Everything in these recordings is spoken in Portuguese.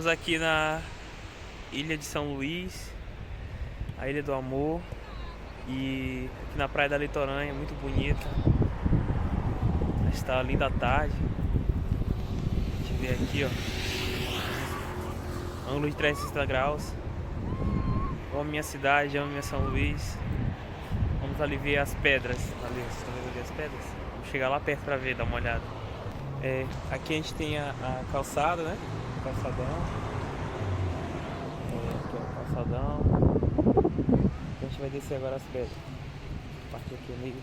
aqui na Ilha de São Luís, a Ilha do Amor, e aqui na Praia da Litoranha, muito bonita. Está linda a tarde. A gente vê aqui, ó, ângulo de 360 graus. Amo minha cidade, amo minha São Luís. Vamos ali ver as pedras. Ali, vocês estão vendo ali as pedras? Vamos chegar lá perto pra ver, dar uma olhada. Aqui a gente tem a calçada, né? Calçadão. Aqui é o calçadão. A gente vai descer agora as pedras. A parte aqui é meio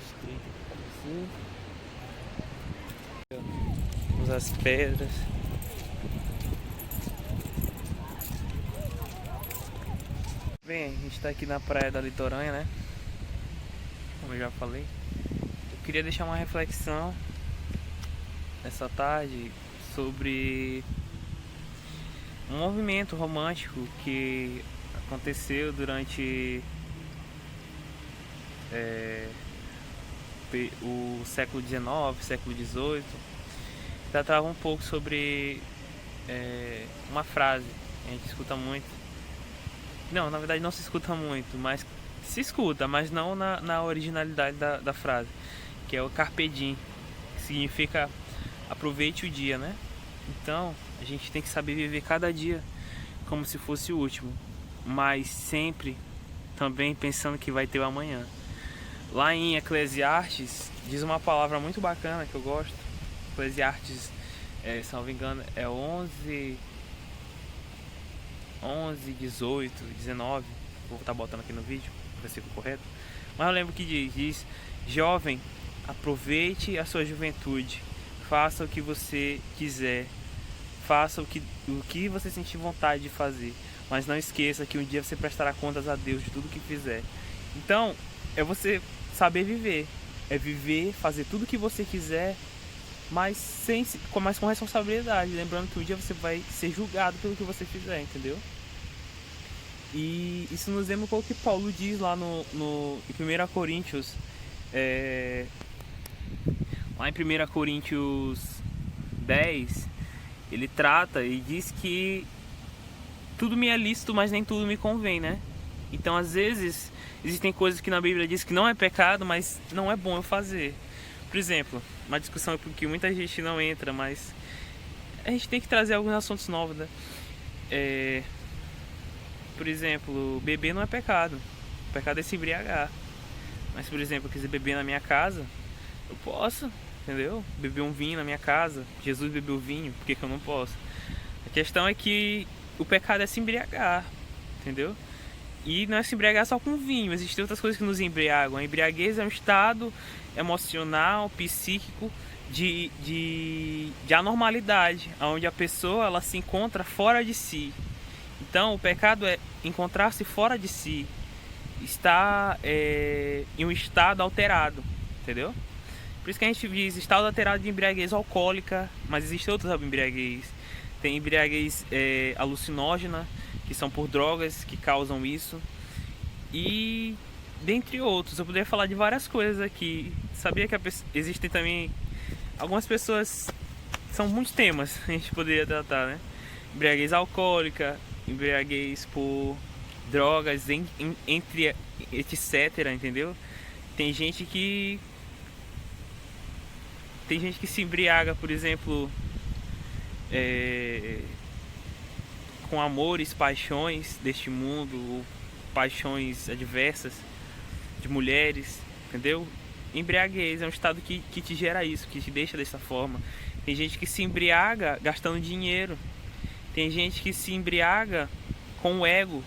estreita, assim. Vamos as pedras. Bem, a gente tá aqui na Praia da Litoranha, né? Como eu já falei. Eu queria deixar uma reflexão essa tarde sobre um movimento romântico que aconteceu durante o século XIX, século XVIII. Tratava um pouco sobre uma frase que a gente escuta muito. Não, na verdade não se escuta muito, mas se escuta, mas não na originalidade da frase, que é o carpe diem, que significa aproveite o dia, né? Então, a gente tem que saber viver cada dia como se fosse o último, mas sempre também pensando que vai ter o amanhã. Lá em Eclesiastes, diz uma palavra muito bacana que eu gosto. Eclesiastes, se não me engano, é 11, 18, 19. Vou estar botando aqui no vídeo, o versículo correto. Mas eu lembro que diz: jovem, aproveite a sua juventude, faça o que você quiser, faça o que você sentir vontade de fazer, mas não esqueça que um dia você prestará contas a Deus de tudo que fizer. Então, é você saber viver, é viver, fazer tudo o que você quiser, mas com responsabilidade, lembrando que um dia você vai ser julgado pelo que você fizer, entendeu? E isso nos lembra o que Paulo diz lá em 1 Coríntios, lá em 1 Coríntios 10, ele trata e diz que tudo me é lícito, mas nem tudo me convém, né? Então, às vezes, existem coisas que na Bíblia diz que não é pecado, mas não é bom eu fazer. Por exemplo, uma discussão que muita gente não entra, mas a gente tem que trazer alguns assuntos novos, né? Por exemplo, beber não é pecado. O pecado é se embriagar. Mas, por exemplo, eu quiser beber na minha casa, eu posso, entendeu? Beber um vinho na minha casa. Jesus bebeu vinho, por que eu não posso? A questão é que o pecado é se embriagar, entendeu? E não é se embriagar só com vinho, existem outras coisas que nos embriagam. A embriaguez é um estado emocional, psíquico de anormalidade, onde a pessoa ela se encontra fora de si. Então o pecado é encontrar-se fora de si, estar em um estado alterado, entendeu? Por isso que a gente diz estado alterado de embriaguez alcoólica, mas existem outras embriaguez. Tem embriaguez alucinógena, que são por drogas que causam isso, e dentre outros. Eu poderia falar de várias coisas aqui. Sabia que existem também algumas pessoas, são muitos temas que a gente poderia tratar, né? Embriaguez alcoólica, embriaguez por drogas, entre etc, entendeu? Tem gente que se embriaga, por exemplo, com amores, paixões deste mundo, ou paixões adversas de mulheres, entendeu? Embriaguez é um estado que te gera isso, que te deixa dessa forma. Tem gente que se embriaga gastando dinheiro. Tem gente que se embriaga com o ego.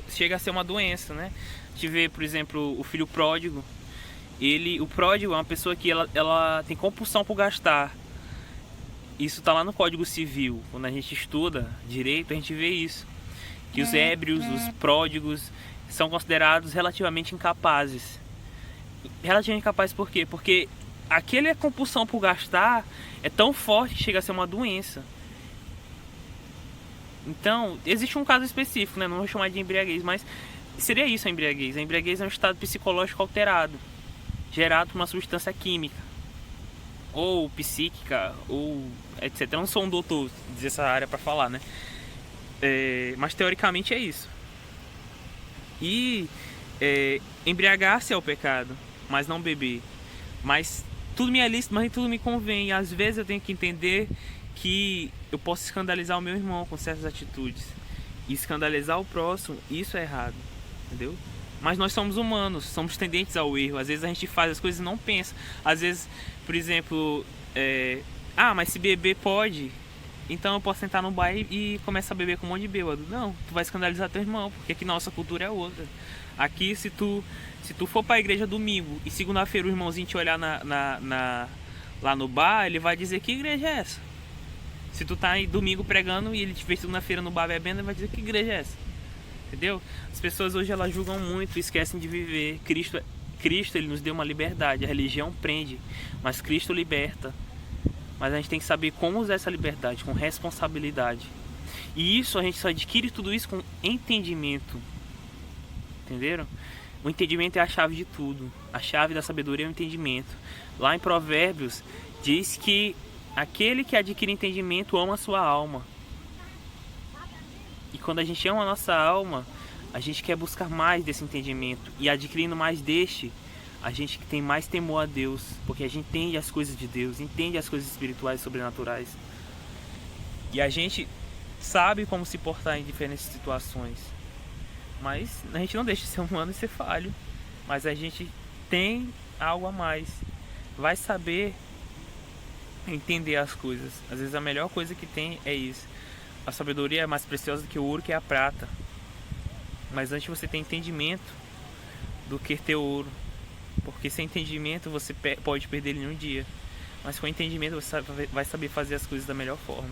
Chega a ser uma doença, né? A gente vê, por exemplo, o filho pródigo. O pródigo é uma pessoa que ela tem compulsão por gastar. Isso está lá no Código Civil. Quando a gente estuda direito, a gente vê isso. Que os ébrios, os pródigos, são considerados relativamente incapazes. Relativamente incapazes por quê? Porque aquela compulsão por gastar é tão forte que chega a ser uma doença. Então, existe um caso específico, né? Não vou chamar de embriaguez, mas seria isso a embriaguez. A embriaguez é um estado psicológico alterado, gerado por uma substância química, ou psíquica, ou etc. Eu não sou um doutor dessa área para falar, né? Mas teoricamente é isso. E embriagar-se é o pecado, mas não beber. Mas tudo me é lícito, mas nem tudo me convém. E às vezes eu tenho que entender que eu posso escandalizar o meu irmão com certas atitudes. E escandalizar o próximo, isso é errado, entendeu? Mas nós somos humanos, somos tendentes ao erro. Às vezes a gente faz as coisas e não pensa. Às vezes, por exemplo, mas se beber pode, então eu posso sentar no bar e começar a beber com um monte de bêbado. Não, tu vai escandalizar teu irmão, porque aqui nossa cultura é outra. Aqui, se tu for pra igreja domingo e segunda-feira o irmãozinho te olhar lá no bar, ele vai dizer: que igreja é essa? Se tu tá aí domingo pregando e ele te vê segunda-feira no bar bebendo, ele vai dizer: que igreja é essa? Entendeu? As pessoas hoje elas julgam muito e esquecem de viver. Cristo ele nos deu uma liberdade. A religião prende, mas Cristo liberta. Mas a gente tem que saber como usar essa liberdade com responsabilidade. E isso a gente só adquire tudo isso com entendimento. Entenderam? O entendimento é a chave de tudo. A chave da sabedoria é o entendimento. Lá em Provérbios diz que aquele que adquire entendimento ama a sua alma. E quando a gente ama a nossa alma, a gente quer buscar mais desse entendimento. E adquirindo mais deste, a gente tem mais temor a Deus. Porque a gente entende as coisas de Deus, entende as coisas espirituais e sobrenaturais. E a gente sabe como se portar em diferentes situações. Mas a gente não deixa de ser humano e ser falho. Mas a gente tem algo a mais. Vai saber entender as coisas. Às vezes a melhor coisa que tem é isso. A sabedoria é mais preciosa do que o ouro, que é a prata. Mas antes você tem entendimento do que ter ouro. Porque sem entendimento você pode perder ele em um dia. Mas com entendimento você vai saber fazer as coisas da melhor forma.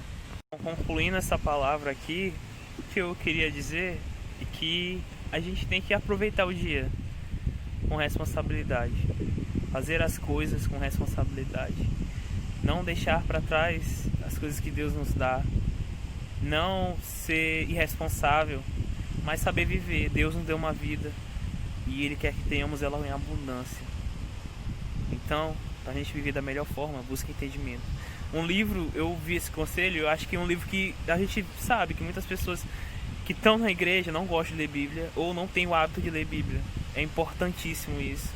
Concluindo essa palavra aqui, o que eu queria dizer é que a gente tem que aproveitar o dia com responsabilidade. Fazer as coisas com responsabilidade. Não deixar para trás as coisas que Deus nos dá. Não ser irresponsável, mas saber viver. Deus nos deu uma vida e Ele quer que tenhamos ela em abundância. Então, para a gente viver da melhor forma, busque entendimento. Um livro, eu vi esse conselho, eu acho que é um livro que a gente sabe que muitas pessoas que estão na igreja não gostam de ler Bíblia ou não têm o hábito de ler Bíblia. É importantíssimo isso.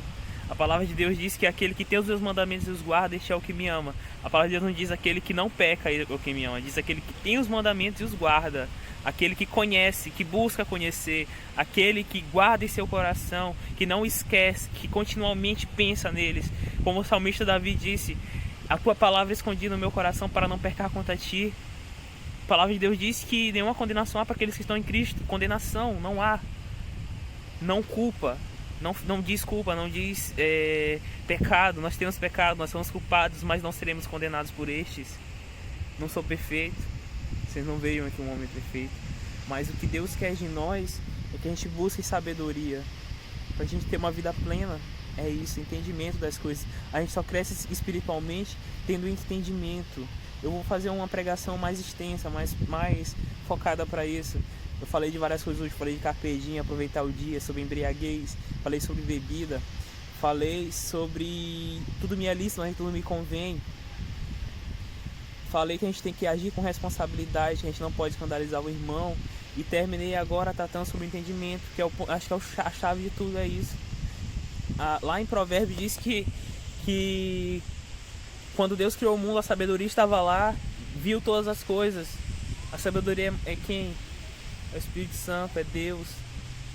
A palavra de Deus diz que aquele que tem os meus mandamentos e os guarda, este é o que me ama. A palavra de Deus não diz aquele que não peca, é o que me ama. Diz aquele que tem os mandamentos e os guarda. Aquele que conhece, que busca conhecer. Aquele que guarda em seu coração, que não esquece, que continuamente pensa neles. Como o salmista Davi disse: a tua palavra escondi no meu coração para não pecar contra ti. A palavra de Deus diz que nenhuma condenação há para aqueles que estão em Cristo. Condenação não há. Não culpa. Não diz culpa, não diz pecado. Nós temos pecado, nós somos culpados, mas não seremos condenados por estes. Não sou perfeito. Vocês não veem aqui um homem perfeito. Mas o que Deus quer de nós é que a gente busque sabedoria. Para a gente ter uma vida plena, é isso, entendimento das coisas. A gente só cresce espiritualmente tendo entendimento. Eu vou fazer uma pregação mais extensa, mais focada para isso. Eu falei de várias coisas hoje, falei de carpe diem, aproveitar o dia, sobre embriaguez, falei sobre bebida, falei sobre tudo me é lícito, mas tudo me convém. Falei que a gente tem que agir com responsabilidade, que a gente não pode escandalizar o irmão. E terminei agora tratando sobre o entendimento, que acho que é a chave de tudo, é isso. Lá em Provérbios diz que quando Deus criou o mundo, a sabedoria estava lá, viu todas as coisas. A sabedoria é quem? É o Espírito Santo, é Deus.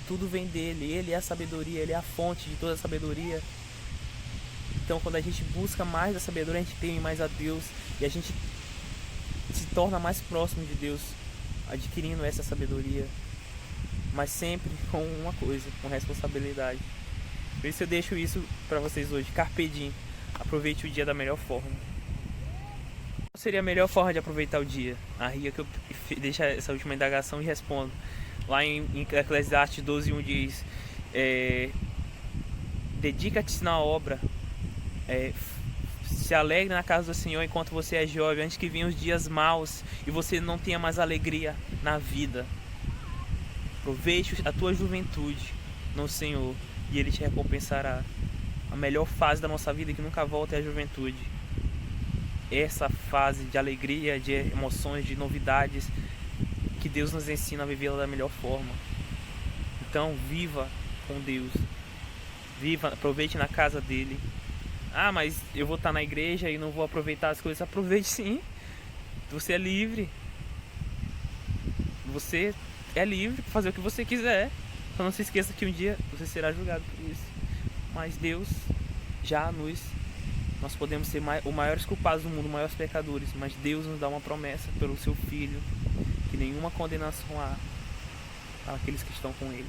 Tudo vem dele, ele é a sabedoria, ele é a fonte de toda a sabedoria. Então quando a gente busca mais a sabedoria, a gente teme mais a Deus e a gente se torna mais próximo de Deus, adquirindo essa sabedoria, mas sempre com uma coisa, com responsabilidade. Por isso eu deixo isso para vocês hoje, carpe diem, aproveite o dia da melhor forma. Qual seria a melhor forma de aproveitar o dia? A ria que eu deixo essa última indagação e respondo. Lá em Eclesiastes 12:1 diz: dedica-te na obra, se alegre na casa do Senhor enquanto você é jovem, antes que venham os dias maus e você não tenha mais alegria na vida. Aproveite a tua juventude no Senhor e Ele te recompensará. A melhor fase da nossa vida que nunca volta é a juventude. essa fase de alegria, de emoções, de novidades, que Deus nos ensina a vivê-la da melhor forma. Então viva com Deus, viva, aproveite na casa dele. Ah, mas eu vou estar na igreja e não vou aproveitar as coisas. Aproveite sim, você é livre. Você é livre para fazer o que você quiser. Só não se esqueça que um dia você será julgado por isso. Mas Deus já nós podemos ser os maiores culpados do mundo, os maiores pecadores, mas Deus nos dá uma promessa pelo seu Filho, que nenhuma condenação há àqueles que estão com Ele.